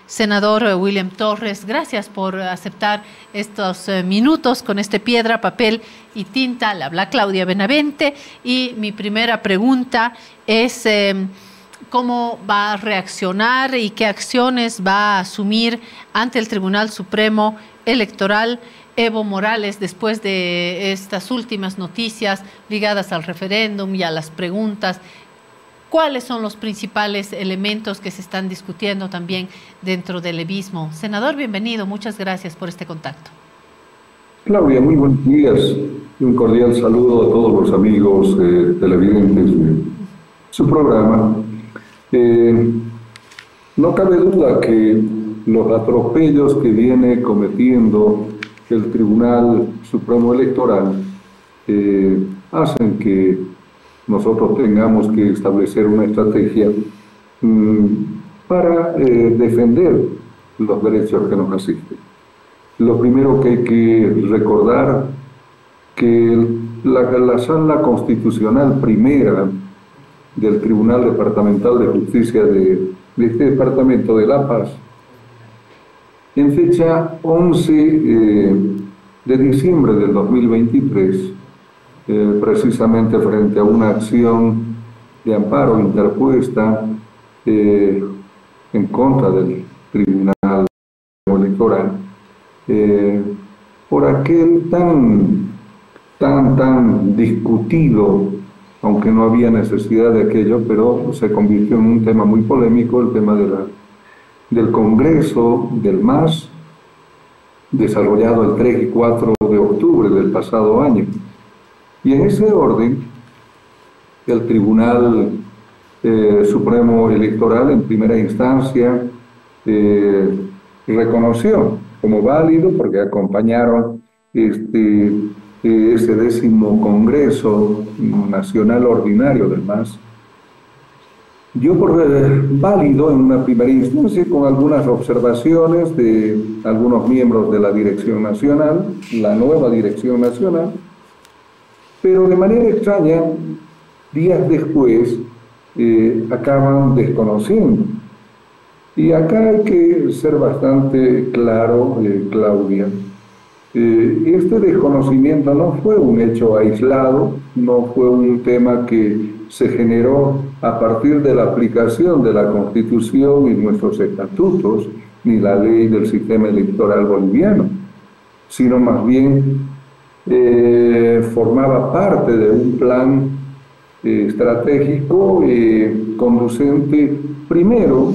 Senador William Torres, gracias por aceptar estos minutos con este piedra, papel y tinta. Le habla Claudia Benavente y mi primera pregunta es ¿cómo va a reaccionar y qué acciones va a asumir ante el Tribunal Supremo Electoral Evo Morales después de estas últimas noticias ligadas al referéndum y a las preguntas? ¿Cuáles son los principales elementos que se están discutiendo también dentro del evismo? Senador, bienvenido. Muchas gracias por este contacto. Claudia, muy buenos días y un cordial saludo a todos los amigos televidentes de su programa. No cabe duda que los atropellos que viene cometiendo el Tribunal Supremo Electoral hacen que nosotros tengamos que establecer una estrategia para defender los derechos que nos asisten. Lo primero que hay que recordar que la Sala Constitucional Primera del Tribunal Departamental de Justicia de este Departamento de La Paz, en fecha 11 de diciembre del 2023, precisamente frente a una acción de amparo interpuesta en contra del Tribunal Electoral, por aquel tan discutido, aunque no había necesidad de aquello, pero se convirtió en un tema muy polémico, el tema del Congreso del MAS, desarrollado el 3 y 4 de octubre del pasado año. Y en ese orden, el Tribunal Supremo Electoral en primera instancia reconoció como válido, porque acompañaron ese 10º Congreso Nacional Ordinario del MAS, dio por válido en una primera instancia con algunas observaciones de algunos miembros de la Dirección Nacional, la nueva Dirección Nacional, pero de manera extraña, días después, acaban desconociendo. Y acá hay que ser bastante claro, Claudia. Este desconocimiento no fue un hecho aislado, no fue un tema que se generó a partir de la aplicación de la Constitución y nuestros estatutos, ni la ley del sistema electoral boliviano, sino más bien formaba parte de un plan estratégico conducente primero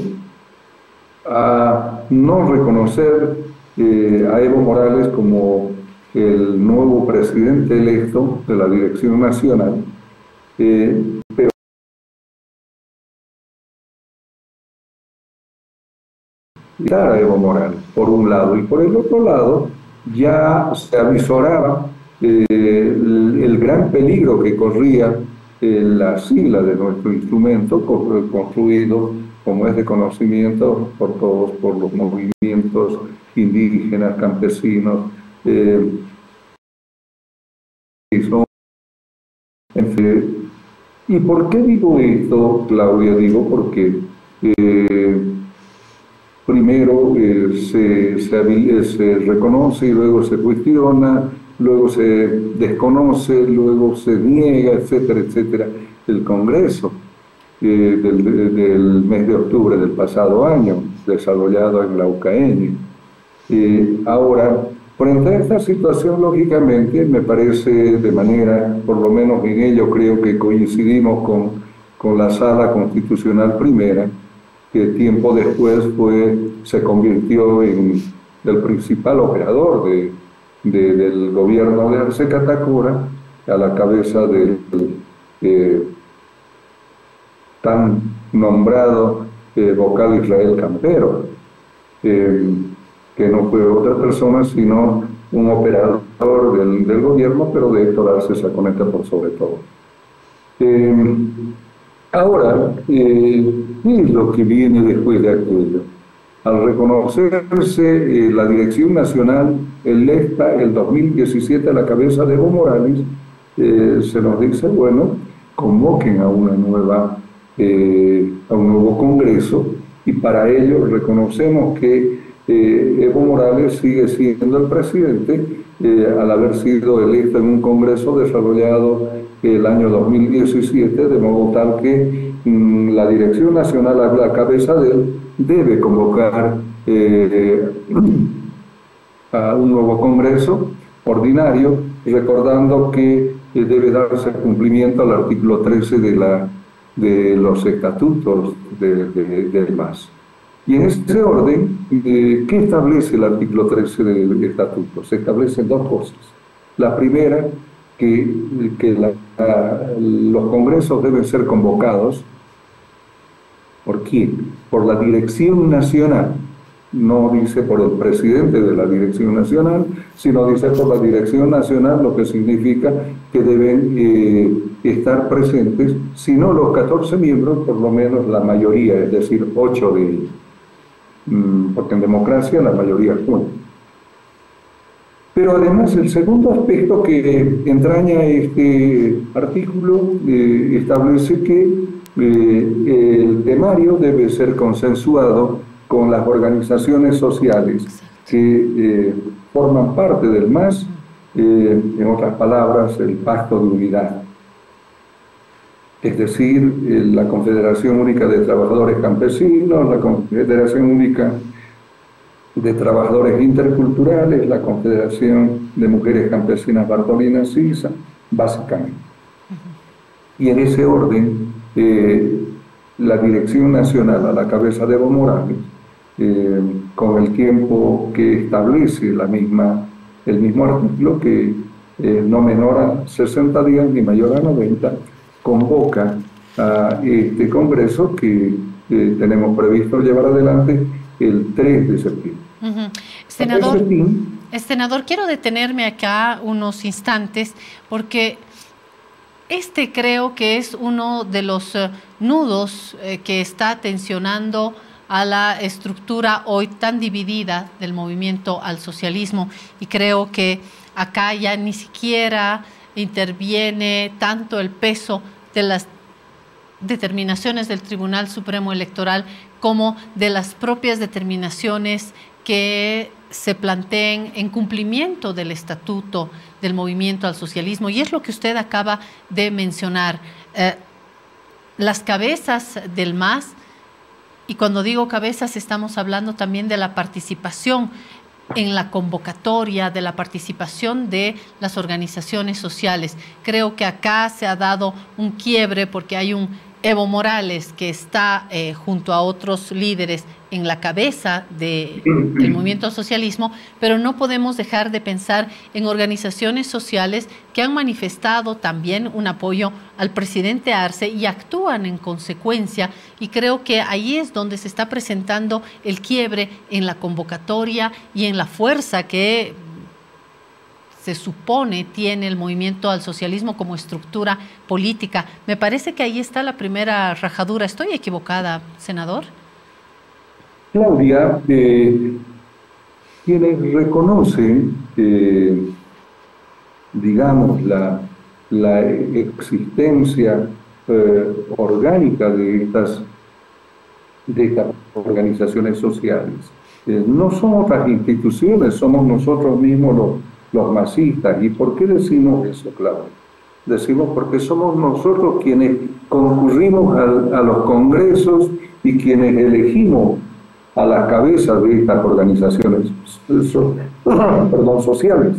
a no reconocer a Evo Morales como el nuevo presidente electo de la Dirección Nacional, pero a Evo Morales, por un lado, y por el otro lado ya se avisoraba el gran peligro que corría la sigla de nuestro instrumento, construido, como es de conocimiento por todos, por los movimientos indígenas, campesinos, ¿Y por qué digo esto, Claudia? Digo porque primero se reconoce y luego se cuestiona, luego se desconoce, luego se niega, etcétera, etcétera, el Congreso del mes de octubre del pasado año, desarrollado en la UCAN. Ahora, frente a esta situación, lógicamente, me parece de manera, por lo menos en ello creo que coincidimos con la Sala Constitucional Primera, que tiempo después se convirtió en el principal operador del gobierno de Arce Catacora, a la cabeza del tan nombrado vocal Israel Campero, que no fue otra persona sino un operador del gobierno, pero de Héctor Arce Saconeta por sobre todo. Ahora, ¿qué es lo que viene después de aquello? Al reconocerse la Dirección Nacional electa el 2017 a la cabeza de Evo Morales, se nos dice, bueno, convoquen a un nuevo Congreso y para ello reconocemos que Evo Morales sigue siendo el presidente al haber sido electo en un congreso desarrollado el año 2017, de modo tal que la Dirección Nacional, a la cabeza de él, debe convocar a un nuevo congreso ordinario, recordando que debe darse cumplimiento al artículo 13 de los estatutos del MAS. Y en ese orden, ¿qué establece el artículo 13 del estatuto? Se establecen dos cosas. La primera, que los congresos deben ser convocados. ¿Por quién? Por la Dirección Nacional. No dice por el presidente de la Dirección Nacional, sino dice por la Dirección Nacional, lo que significa que deben estar presentes, si no los 14 miembros, por lo menos la mayoría, es decir, 8 de ellos. Porque en democracia la mayoría cuenta. Pero además el segundo aspecto que entraña este artículo establece que el temario debe ser consensuado con las organizaciones sociales que forman parte del MAS, en otras palabras, el Pacto de Unidad. Es decir, la Confederación Única de Trabajadores Campesinos, la Confederación Única de Trabajadores Interculturales, la Confederación de Mujeres Campesinas Bartolina Sisa, básicamente. Y en ese orden, la Dirección Nacional, a la cabeza de Evo Morales, con el tiempo que establece el mismo artículo, que no menor a 60 días ni mayor a 90, convoca a este Congreso que tenemos previsto llevar adelante el 3 de septiembre. Senador, quiero detenerme acá unos instantes porque creo que es uno de los nudos que está tensionando a la estructura hoy tan dividida del movimiento al socialismo, y creo que acá ya ni siquiera interviene tanto el peso de las determinaciones del Tribunal Supremo Electoral como de las propias determinaciones que se planteen en cumplimiento del estatuto del movimiento al socialismo. Y es lo que usted acaba de mencionar. Las cabezas del MAS, y cuando digo cabezas estamos hablando también de la participación en la convocatoria, de la participación de las organizaciones sociales. Creo que acá se ha dado un quiebre porque hay un Evo Morales que está junto a otros líderes en la cabeza del movimiento al socialismo, pero no podemos dejar de pensar en organizaciones sociales que han manifestado también un apoyo al presidente Arce y actúan en consecuencia, y creo que ahí es donde se está presentando el quiebre en la convocatoria y en la fuerza que se supone tiene el movimiento al socialismo como estructura política. Me parece que ahí está la primera rajadura. ¿Estoy equivocada, senador? Claudia, quienes reconocen, digamos, la existencia orgánica de estas organizaciones sociales, no son otras instituciones, somos nosotros mismos los masistas. ¿Y por qué decimos eso, Claudia? Decimos porque somos nosotros quienes concurrimos a los congresos y quienes elegimos a las cabezas de estas organizaciones sociales.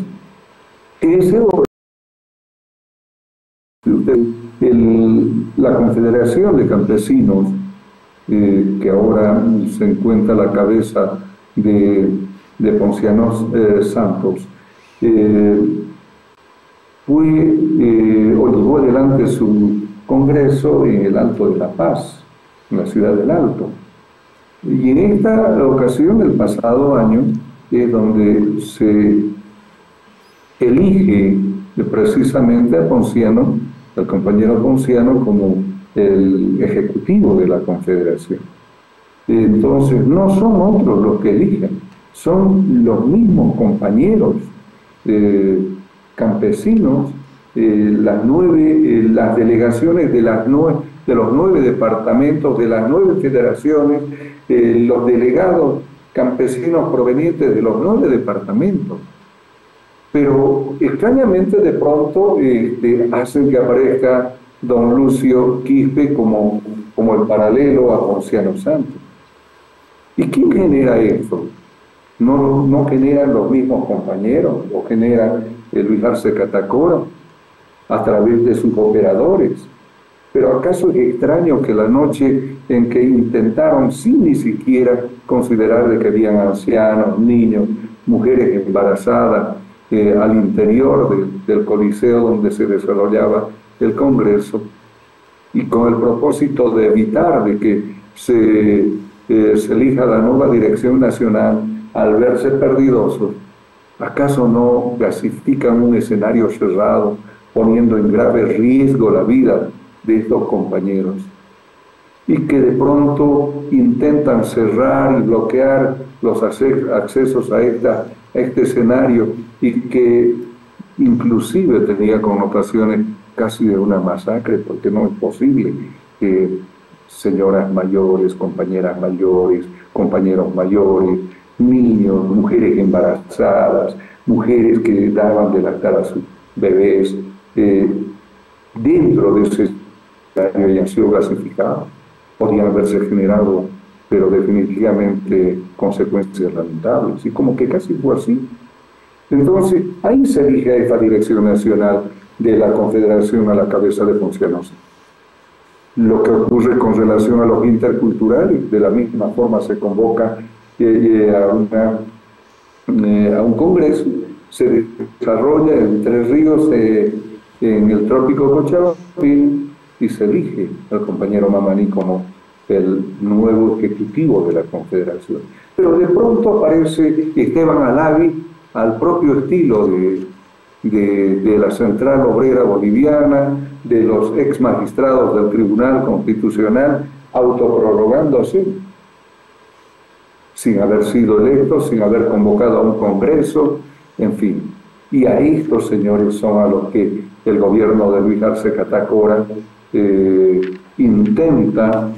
La Confederación de Campesinos, que ahora se encuentra a la cabeza de Ponciano Santos, llevó adelante su congreso en el Alto de La Paz, en la ciudad del Alto. Y en esta ocasión, el pasado año, es donde se elige precisamente a Ponciano, al compañero Ponciano, como el ejecutivo de la Confederación. Entonces, no son otros los que eligen, son los mismos compañeros campesinos, las delegaciones de de los 9 departamentos, de las 9 federaciones, los delegados campesinos provenientes de los 9 departamentos. Pero extrañamente de pronto hacen que aparezca don Lucio Quispe como el paralelo a Ponciano Santos. ¿Y quién genera esto? ¿No generan los mismos compañeros? ¿O genera Luis Arce Catacora a través de sus operadores? Pero ¿acaso es extraño que la noche en que intentaron, sin ni siquiera considerar de que habían ancianos, niños, mujeres embarazadas, al interior del coliseo donde se desarrollaba el Congreso, y con el propósito de evitar de que se elija la nueva dirección nacional, al verse perdidosos, ¿acaso no gasifican un escenario cerrado, poniendo en grave riesgo la vida de estos compañeros? Y que de pronto intentan cerrar y bloquear los accesos a este escenario, y que inclusive tenía connotaciones casi de una masacre, porque no es posible que señoras mayores, compañeras mayores, compañeros mayores, niños, mujeres embarazadas, mujeres que daban de lactar a sus bebés, dentro de ese escenario hayan sido gasificados. Podían haberse generado, pero definitivamente, consecuencias lamentables, y como que casi fue así. Entonces, ahí se elige a esta dirección nacional de la Confederación a la cabeza de Ponciano. Lo que ocurre con relación a los interculturales, de la misma forma se convoca a un congreso, se desarrolla en Tres Ríos, en el trópico Cochabambín, y se elige al compañero Mamani como el nuevo ejecutivo de la Confederación. Pero de pronto aparece Esteban Alavi, al propio estilo de la Central Obrera Boliviana, de los ex magistrados del Tribunal Constitucional, autoprorrogándose, sin haber sido electos, sin haber convocado a un congreso, en fin. Y a estos señores son a los que el gobierno de Luis Arce Catacora intenta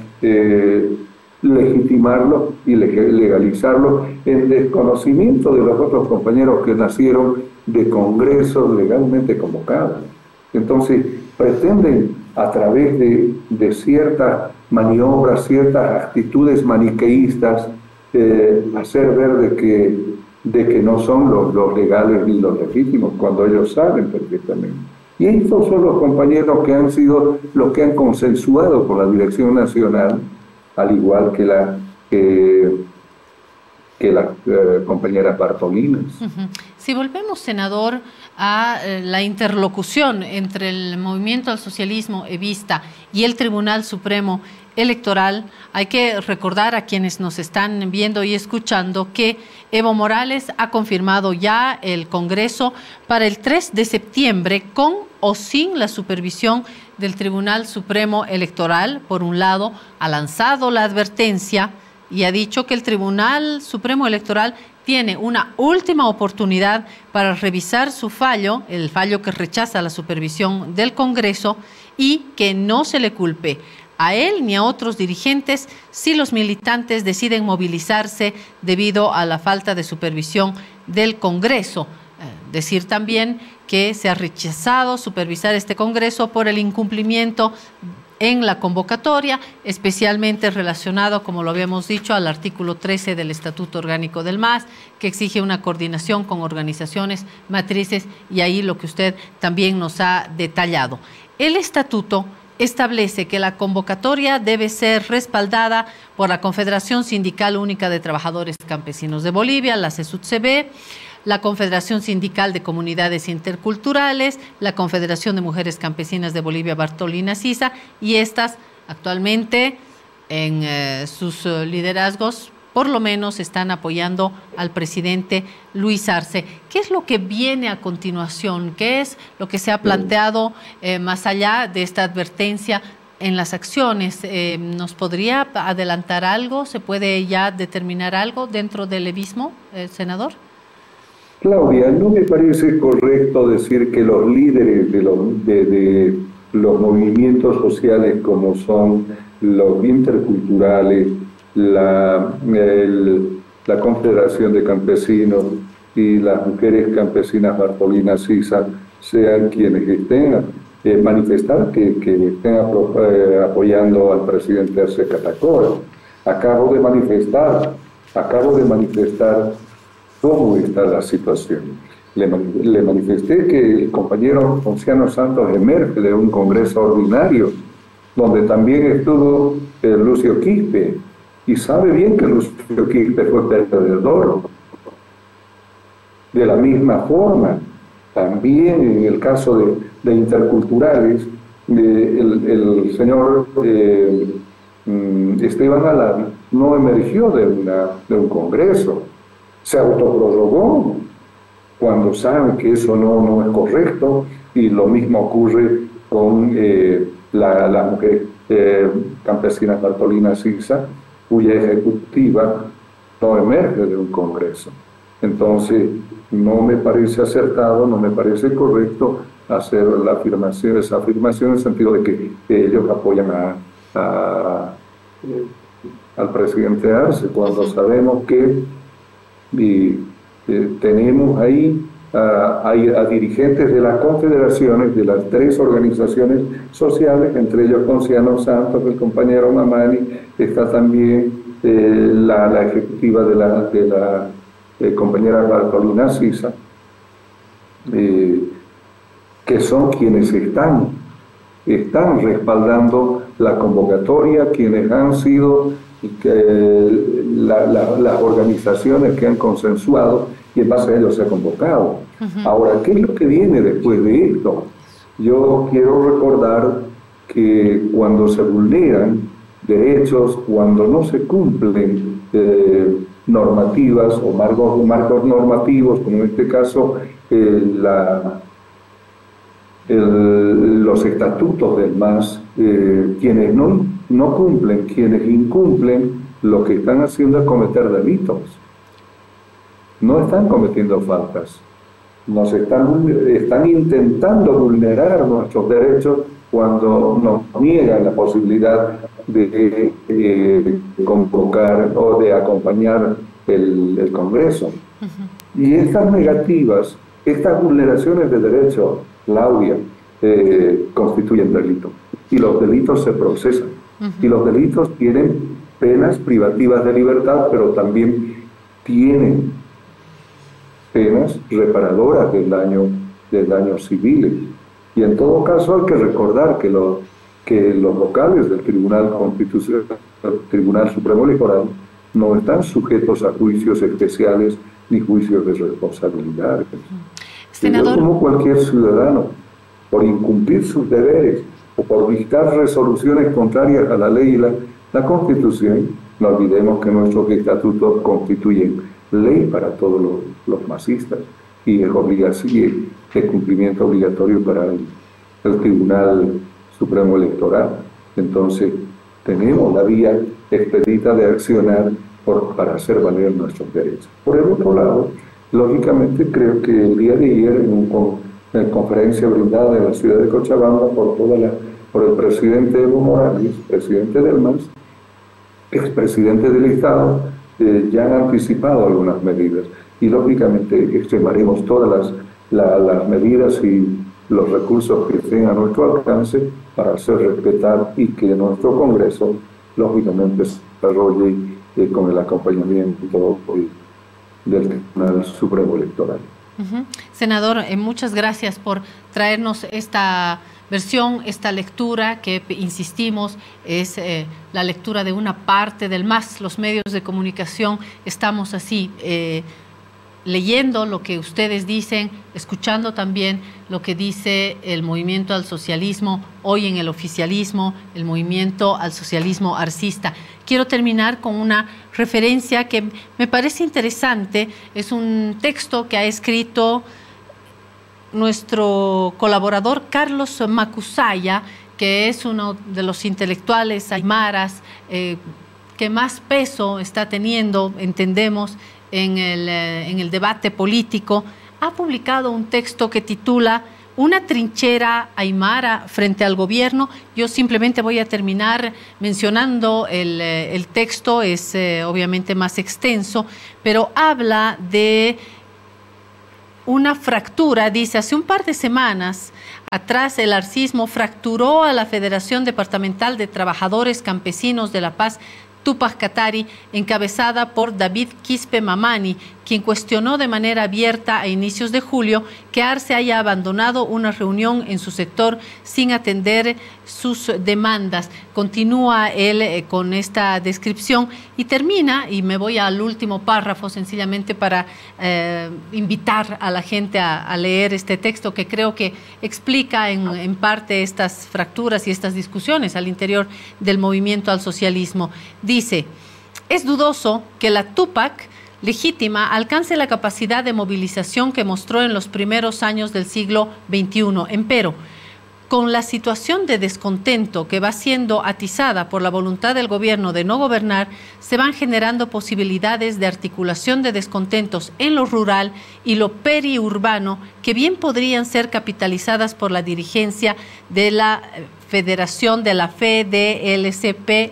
legitimarlo y legalizarlo en desconocimiento de los otros compañeros que nacieron de congresos legalmente convocados. Entonces pretenden, a través de ciertas maniobras, ciertas actitudes maniqueístas, hacer ver de que no son los legales ni los legítimos, cuando ellos saben perfectamente. Y estos son los compañeros que han sido los que han consensuado con la dirección nacional, al igual que la compañera Bartolinas. Si volvemos, senador, a la interlocución entre el Movimiento al Socialismo Evista y el Tribunal Supremo Electoral, hay que recordar a quienes nos están viendo y escuchando que Evo Morales ha confirmado ya el Congreso para el 3 de septiembre con o sin la supervisión del Tribunal Supremo Electoral. Por un lado, ha lanzado la advertencia y ha dicho que el Tribunal Supremo Electoral tiene una última oportunidad para revisar su fallo, el fallo que rechaza la supervisión del Congreso, y que no se le culpe a él ni a otros dirigentes si los militantes deciden movilizarse debido a la falta de supervisión del Congreso. Decir también que se ha rechazado supervisar este Congreso por el incumplimiento en la convocatoria, especialmente relacionado, como lo habíamos dicho, al artículo 13 del Estatuto Orgánico del MAS, que exige una coordinación con organizaciones matrices, y ahí lo que usted también nos ha detallado. El estatuto establece que la convocatoria debe ser respaldada por la Confederación Sindical Única de Trabajadores Campesinos de Bolivia, la CSUTCB, la Confederación Sindical de Comunidades Interculturales, la Confederación de Mujeres Campesinas de Bolivia, Bartolina Sisa, y estas actualmente en sus liderazgos por lo menos están apoyando al presidente Luis Arce. ¿Qué es lo que viene a continuación? ¿Qué es lo que se ha planteado más allá de esta advertencia en las acciones? ¿Nos podría adelantar algo? ¿Se puede ya determinar algo dentro del evismo, senador? Claudia, no me parece correcto decir que los líderes los movimientos sociales como son los interculturales, la Confederación de Campesinos y las mujeres campesinas Bartolina Sisa sean quienes estén manifestar que estén apoyando al presidente Arce Catacora. Acabo de manifestar cómo está la situación. Le manifesté que el compañero Ponciano Santos emerge de un congreso ordinario, donde también estuvo Lucio Quispe, y sabe bien que Lucio Quispe fue perdedor. De la misma forma, también en el caso de interculturales, el señor Esteban Alán no emergió de un congreso, se autoprorrogó cuando sabe que eso no es correcto, y lo mismo ocurre con la mujer campesina Bartolina Sisa, cuya ejecutiva no emerge de un congreso. Entonces, no me parece acertado, no me parece correcto hacer esa afirmación en el sentido de que ellos apoyan al presidente Arce, cuando sabemos que tenemos ahí a dirigentes de las confederaciones, de las 3 organizaciones sociales, entre ellos Ponciano Santos, el compañero Mamani, está también la ejecutiva de la compañera Bartolina Sisa, que son quienes están respaldando la convocatoria, quienes han sido las organizaciones que han consensuado, y en base a ello se ha convocado. Ahora, ¿qué es lo que viene después de esto? Yo quiero recordar que cuando se vulneran derechos, cuando no se cumplen normativas o marcos normativos, como en este caso los estatutos del MAS, quienes no cumplen, quienes incumplen, lo que están haciendo es cometer delitos. No están cometiendo faltas. Están intentando vulnerar nuestros derechos cuando nos niegan la posibilidad de convocar o de acompañar el Congreso. Y estas negativas, estas vulneraciones de derechos, Claudia, constituyen delito. Y los delitos se procesan. Y los delitos tienen penas privativas de libertad, pero también tienen penas reparadoras del daño civil. Y en todo caso hay que recordar que los vocales del Tribunal Constitucional, del Tribunal Supremo Electoral, no están sujetos a juicios especiales ni juicios de responsabilidad. Senador, como cualquier ciudadano, por incumplir sus deberes o por dictar resoluciones contrarias a la ley y la Constitución, no olvidemos que nuestros estatutos constituyen ley para todos los masistas, y es obligación de cumplimiento obligatorio para el Tribunal Supremo Electoral. Entonces, tenemos la vía expedita de accionar para hacer valer nuestros derechos. Por el otro lado, lógicamente, creo que el día de ayer, en una conferencia brindada en la ciudad de Cochabamba por el presidente Evo Morales, presidente del MAS, expresidente del Estado, ya han anticipado algunas medidas, y lógicamente extremaremos todas las medidas y los recursos que estén a nuestro alcance para hacer respetar y que nuestro Congreso lógicamente se desarrolle con el acompañamiento del Tribunal Supremo Electoral. Senador, muchas gracias por traernos esta versión, esta lectura que, insistimos, es la lectura de una parte del MAS. Los medios de comunicación estamos así, leyendo lo que ustedes dicen, escuchando también lo que dice el movimiento al socialismo, hoy en el oficialismo, el movimiento al socialismo arcista. Quiero terminar con una referencia que me parece interesante. Es un texto que ha escrito nuestro colaborador Carlos Macusaya, que es uno de los intelectuales aymaras que más peso está teniendo, entendemos, en el debate político. Ha publicado un texto que titula una trinchera aymara frente al gobierno. Yo simplemente voy a terminar mencionando el texto, es obviamente más extenso, pero habla de una fractura. Dice: hace un par de semanas atrás el arcismo fracturó a la Federación Departamental de Trabajadores Campesinos de La Paz, Tupac Katari, encabezada por David Quispe Mamani, quien cuestionó de manera abierta a inicios de julio que Arce haya abandonado una reunión en su sector sin atender sus demandas. Continúa él con esta descripción y termina, y me voy al último párrafo sencillamente para invitar a la gente a leer este texto, que creo que explica en parte estas fracturas y estas discusiones al interior del movimiento al socialismo. Dice: es dudoso que la Tupac legítima alcance la capacidad de movilización que mostró en los primeros años del siglo XXI. Empero, con la situación de descontento que va siendo atizada por la voluntad del gobierno de no gobernar, se van generando posibilidades de articulación de descontentos en lo rural y lo periurbano que bien podrían ser capitalizadas por la dirigencia de la Federación de la FEDLCPTK.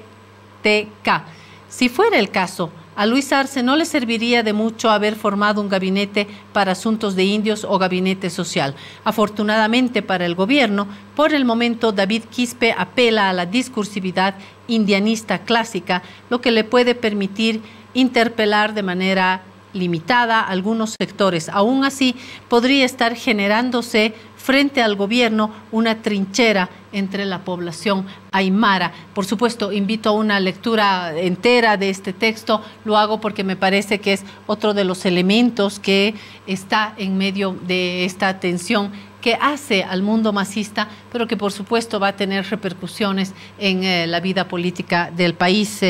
Si fuera el caso, a Luis Arce no le serviría de mucho haber formado un gabinete para asuntos de indios o gabinete social. Afortunadamente para el gobierno, por el momento David Quispe apela a la discursividad indianista clásica, lo que le puede permitir interpelar de manera limitada a algunos sectores. Aún así, podría estar generándose frente al gobierno una trinchera entre la población aymara. Por supuesto, invito a una lectura entera de este texto. Lo hago porque me parece que es otro de los elementos que está en medio de esta tensión que hace al mundo masista, pero que por supuesto va a tener repercusiones en la vida política del país.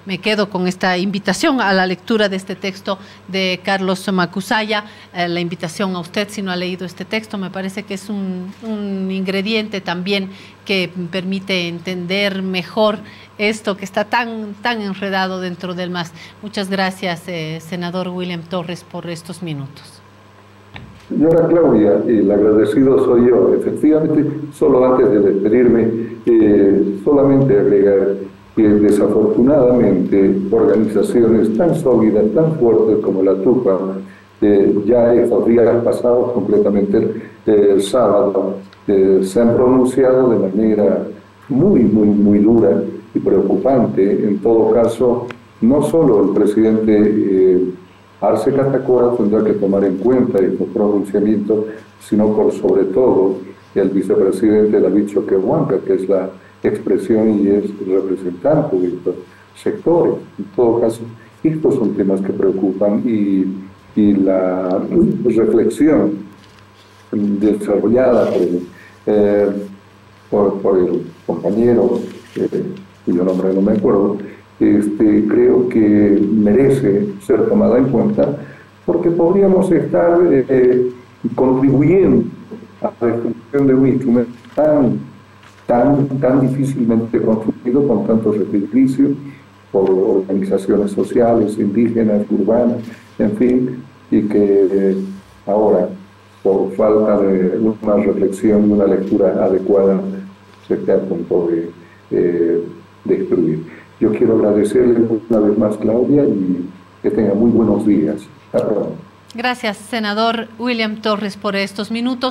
Me quedo con esta invitación a la lectura de este texto de Carlos Macusaya. La invitación a usted, si no ha leído este texto, me parece que es un ingrediente también que permite entender mejor esto que está tan enredado dentro del MAS. Muchas gracias, senador William Torres, por estos minutos. Señora Claudia, el agradecido soy yo. Efectivamente, solo antes de despedirme, solamente agregar que desafortunadamente organizaciones tan sólidas, tan fuertes como la Tupac, ya estos días pasados, completamente el sábado, se han pronunciado de manera muy dura y preocupante. En todo caso, no solo el presidente Arce Catacora tendrá que tomar en cuenta estos pronunciamientos, sino por sobre todo el vicepresidente David Choquehuanca, que es la expresión y es representante de estos sectores. En todo caso, estos son temas que preocupan y la reflexión desarrollada por el compañero, cuyo nombre no me acuerdo, creo que merece ser tomada en cuenta, porque podríamos estar contribuyendo a la destrucción de un instrumento tan difícilmente construido, con tantos sacrificios por organizaciones sociales, indígenas, urbanas, en fin, y que ahora, por falta de una reflexión y una lectura adecuada, se está a punto de destruir. Yo quiero agradecerle una vez más, Claudia, y que tenga muy buenos días. Hasta pronto. Gracias, senador William Torres, por estos minutos.